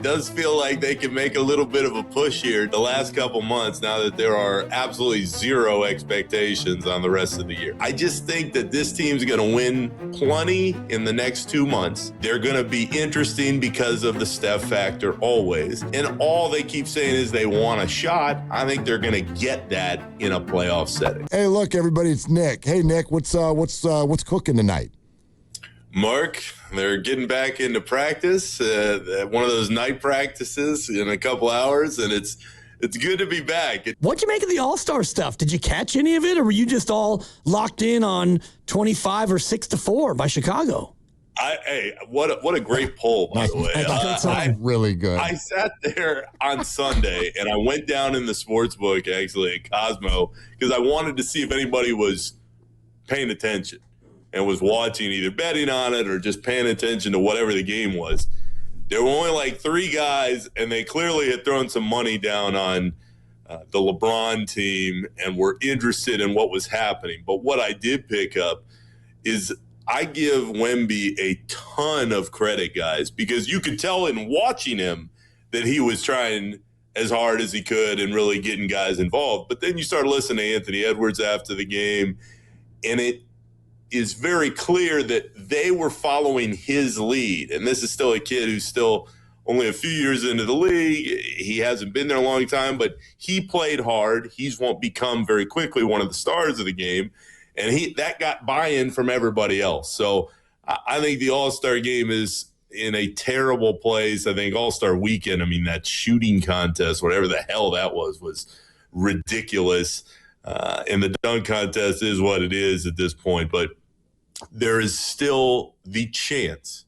Does feel like they can make a little bit of a push here the last couple months now that there are absolutely zero expectations on the rest of the year. I just think that this team's going to win plenty in the next 2 months. They're going to be interesting because of the Steph factor always. And all they keep saying is they want a shot. I think they're going to get that in a playoff setting. Hey, look, everybody, it's Nick. Hey, Nick, what's cooking tonight? Mark, they're getting back into practice, one of those night practices in a couple hours, and it's good to be back. What'd you make of the All-Star stuff? Did you catch any of it, or were you just all locked in on 25 or 6-4 by Chicago? Hey, what a great poll, by the way. That's really good. I sat there on Sunday, and I went down in the sports book, actually, at Cosmo, because I wanted to see if anybody was paying attention and was watching, either betting on it or just paying attention to whatever the game was. There were only like 3 guys, and they clearly had thrown some money down on the LeBron team and were interested in what was happening. But what I did pick up is I give Wemby a ton of credit, guys, because you could tell in watching him that he was trying as hard as he could and really getting guys involved. But then you start listening to Anthony Edwards after the game, and it is very clear that they were following his lead. And this is still a kid who's still only a few years into the league. He hasn't been there a long time, but he played hard. He's won't become very quickly one of the stars of the game. And that got buy-in from everybody else. So I think the All-Star game is in a terrible place. I think All-Star weekend, I mean, that shooting contest, whatever the hell that was ridiculous. And the dunk contest is what it is at this point. But there is still the chance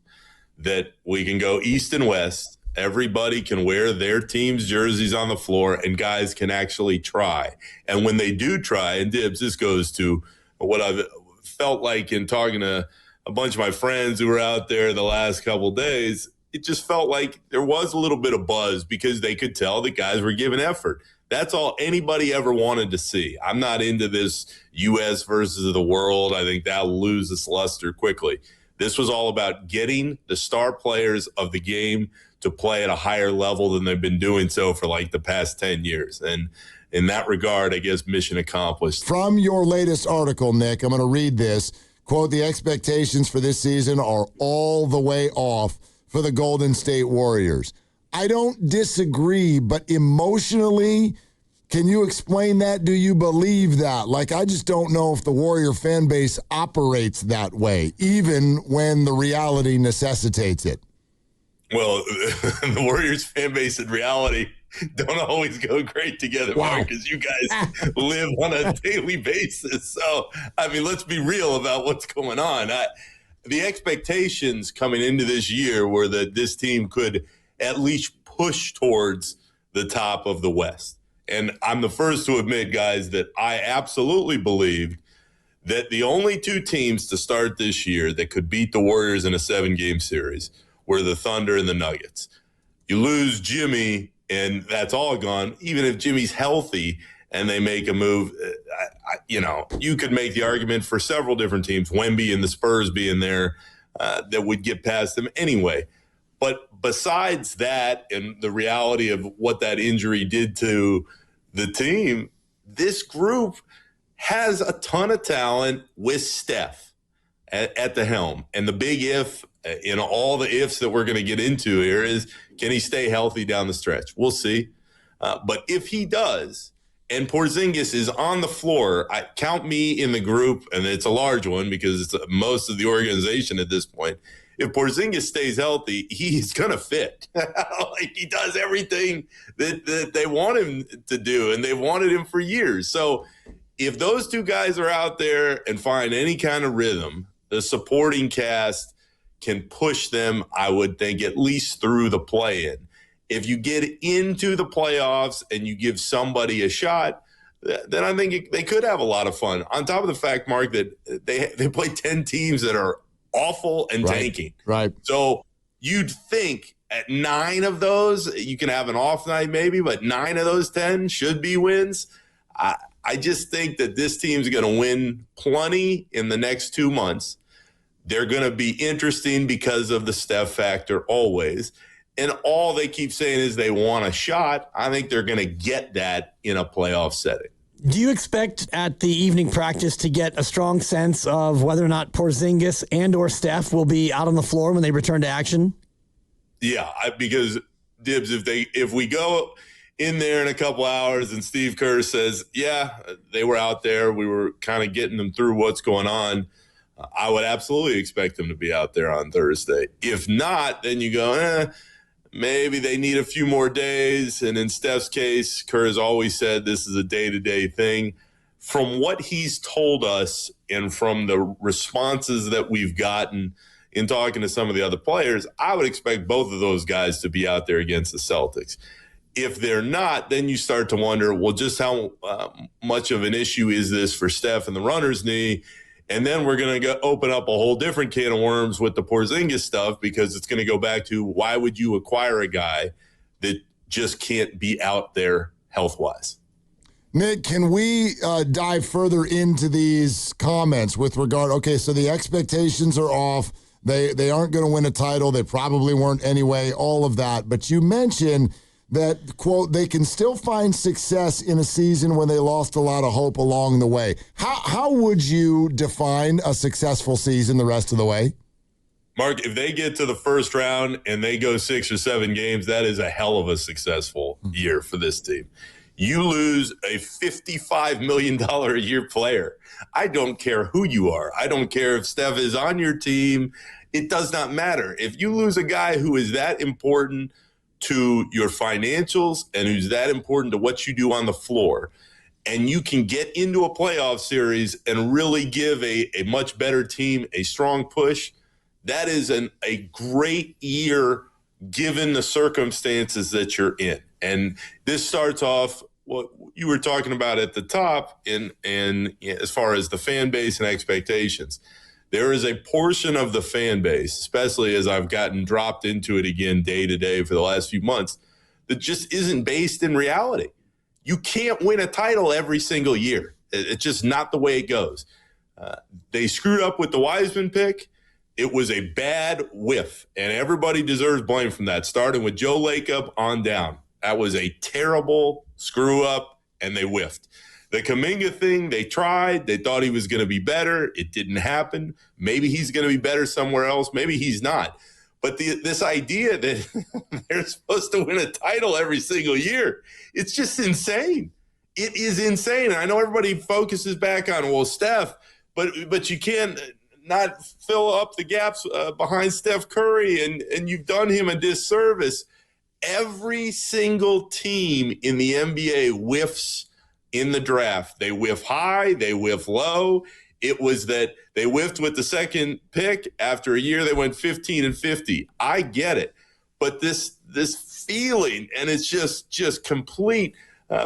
that we can go East and West. Everybody can wear their team's jerseys on the floor, and guys can actually try. And when they do try, and Dibs, this goes to what I've felt like in talking to a bunch of my friends who were out there the last couple of days, it just felt like there was a little bit of buzz because they could tell the guys were giving effort. That's all anybody ever wanted to see. I'm not into this U.S. versus the world. I think that'll lose its luster quickly. This was all about getting the star players of the game to play at a higher level than they've been doing so for like the past 10 years. And in that regard, I guess mission accomplished. From your latest article, Nick, I'm going to read this. Quote, the expectations for this season are all the way off for the Golden State Warriors. I don't disagree, but emotionally, can you explain that? Do you believe that? Like, I just don't know if the Warrior fan base operates that way, even when the reality necessitates it. Well, the Warriors fan base and reality don't always go great together, wow. Mark, because you guys live on a daily basis. So, I mean, let's be real about what's going on. The expectations coming into this year were that this team could at least push towards the top of the West. And I'm the first to admit, guys, that I absolutely believed that the only 2 teams to start this year that could beat the Warriors in a 7-game series were the Thunder and the Nuggets. You lose Jimmy, and that's all gone. Even if Jimmy's healthy and they make a move, you could make the argument for several different teams, Wemby and the Spurs being there, that would get past them anyway. But besides that and the reality of what that injury did to the team, this group has a ton of talent with Steph at the helm. And the big if, all the ifs that we're going to get into here is, can he stay healthy down the stretch? We'll see. But if he does, and Porzingis is on the floor, count me in the group, and it's a large one because it's most of the organization at this point. If Porzingis stays healthy, he's going to fit. Like, he does everything that they want him to do, and they've wanted him for years. So if those 2 guys are out there and find any kind of rhythm, the supporting cast can push them, I would think, at least through the play-in. If you get into the playoffs and you give somebody a shot, then I think they could have a lot of fun. On top of the fact, Mark, that they play 10 teams that are awful and tanking. Right. So you'd think at 9 of those, you can have an off night maybe, but 9 of those 10 should be wins. I just think that this team's going to win plenty in the next 2 months. They're going to be interesting because of the Steph factor always. and all they keep saying is they want a shot. I think they're going to get that in a playoff setting. Do you expect at the evening practice to get a strong sense of whether or not Porzingis and or Steph will be out on the floor when they return to action? Yeah, because Dibs, if we go in there in a couple hours and Steve Kerr says, yeah, they were out there, we were kind of getting them through what's going on, I would absolutely expect them to be out there on Thursday. If not, then you go, maybe they need a few more days. And in Steph's case, Kerr has always said this is a day-to-day thing. From what he's told us and from the responses that we've gotten in talking to some of the other players, I would expect both of those guys to be out there against the Celtics. If they're not, then you start to wonder, well, just how much of an issue is this for Steph and the runner's knee? And then we're going to open up a whole different can of worms with the Porzingis stuff, because it's going to go back to, why would you acquire a guy that just can't be out there health-wise? Nick, can we dive further into these comments with regard, okay, so the expectations are off. They aren't going to win a title. They probably weren't anyway, all of that. But you mentioned that, quote, they can still find success in a season when they lost a lot of hope along the way. How would you define a successful season the rest of the way? Mark, if they get to the first round and they go 6 or 7 games, that is a hell of a successful year for this team. You lose a $55 million a year player. I don't care who you are. I don't care if Steph is on your team. It does not matter. If you lose a guy who is that important to your financials and who's that important to what you do on the floor, and you can get into a playoff series and really give a much better team a strong push, that is a great year given the circumstances that you're in. And this starts off what you were talking about at the top and as far as the fan base and expectations. There is a portion of the fan base, especially as I've gotten dropped into it again day to day for the last few months, that just isn't based in reality. You can't win a title every single year. It's just not the way it goes. They screwed up with the Wiseman pick. It was a bad whiff, and everybody deserves blame from that, starting with Joe Lacob on down. That was a terrible screw up, and they whiffed. The Kuminga thing, they tried. They thought he was going to be better. It didn't happen. Maybe he's going to be better somewhere else. Maybe he's not. But this idea that they're supposed to win a title every single year, it's just insane. It is insane. And I know everybody focuses back on, well, Steph, but you can't not fill up the gaps behind Steph Curry, and you've done him a disservice. Every single team in the NBA whiffs in the draft. They whiff high, they whiff low. It was that they whiffed with the second pick. After a year, they went 15-50. I get it. But this feeling, and it's just complete,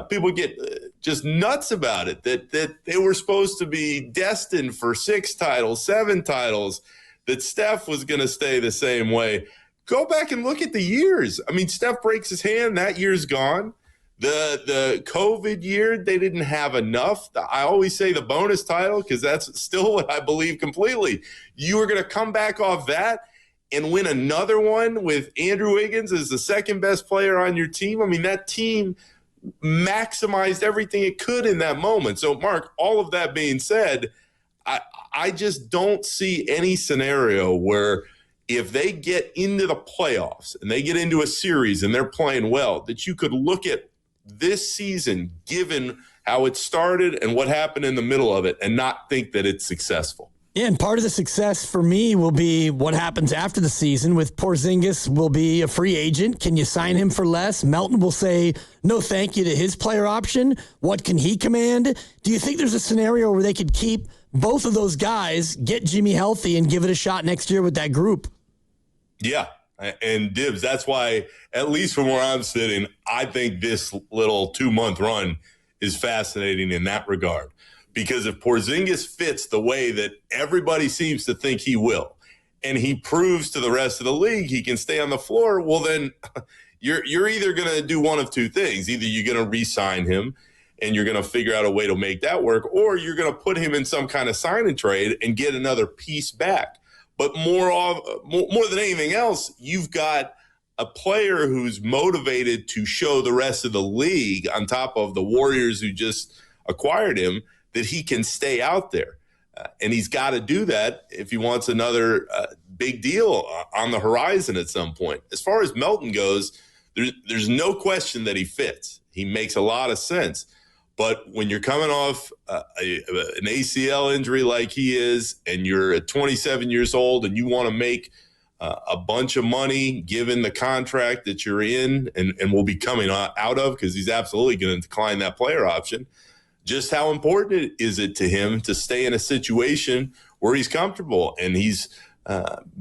people get just nuts about it, that they were supposed to be destined for 6 titles, 7 titles, that Steph was going to stay the same way. Go back and look at the years. I mean, Steph breaks his hand, that year's gone. The COVID year, they didn't have enough. I always say the bonus title, because that's still what I believe completely. You were going to come back off that and win another one with Andrew Wiggins as the second best player on your team. I mean, that team maximized everything it could in that moment. So, Mark, all of that being said, I just don't see any scenario where if they get into the playoffs and they get into a series and they're playing well, that you could look at this season, given how it started and what happened in the middle of it, and not think that it's successful. Yeah, and part of the success for me will be what happens after the season. With Porzingis will be a free agent. Can you sign him for less? Melton will say no thank you to his player option. What can he command? Do you think there's a scenario where they could keep both of those guys, get Jimmy healthy, and give it a shot next year with that group? Yeah. And Dibs, that's why, at least from where I'm sitting, I think this little 2-month run is fascinating in that regard. Because if Porzingis fits the way that everybody seems to think he will, and he proves to the rest of the league he can stay on the floor, well, then you're either going to do one of two things. Either you're going to re-sign him and you're going to figure out a way to make that work, or you're going to put him in some kind of sign and trade and get another piece back. But more than anything else, you've got a player who's motivated to show the rest of the league, on top of the Warriors who just acquired him, that he can stay out there. And he's got to do that if he wants another big deal on the horizon at some point. As far as Melton goes, there's no question that he fits. He makes a lot of sense. But when you're coming off an ACL injury like he is, and you're at 27 years old and you want to make a bunch of money given the contract that you're in and will be coming out of, because he's absolutely going to decline that player option, just how important is it to him to stay in a situation where he's comfortable? And he's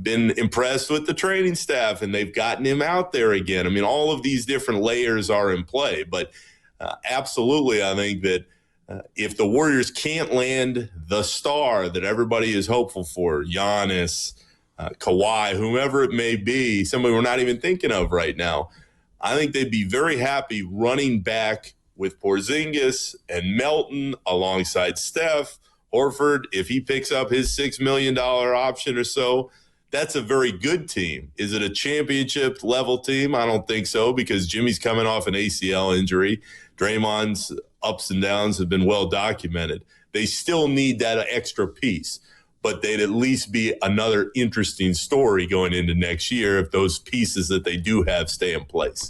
been impressed with the training staff, and they've gotten him out there again. I mean, all of these different layers are in play, but absolutely, I think that if the Warriors can't land the star that everybody is hopeful for, Giannis, Kawhi, whomever it may be, somebody we're not even thinking of right now, I think they'd be very happy running back with Porzingis and Melton alongside Steph. Horford, if he picks up his $6 million option or so, that's a very good team. Is it a championship level team? I don't think so, because Jimmy's coming off an ACL injury. Draymond's ups and downs have been well documented. They still need that extra piece, but they'd at least be another interesting story going into next year if those pieces that they do have stay in place.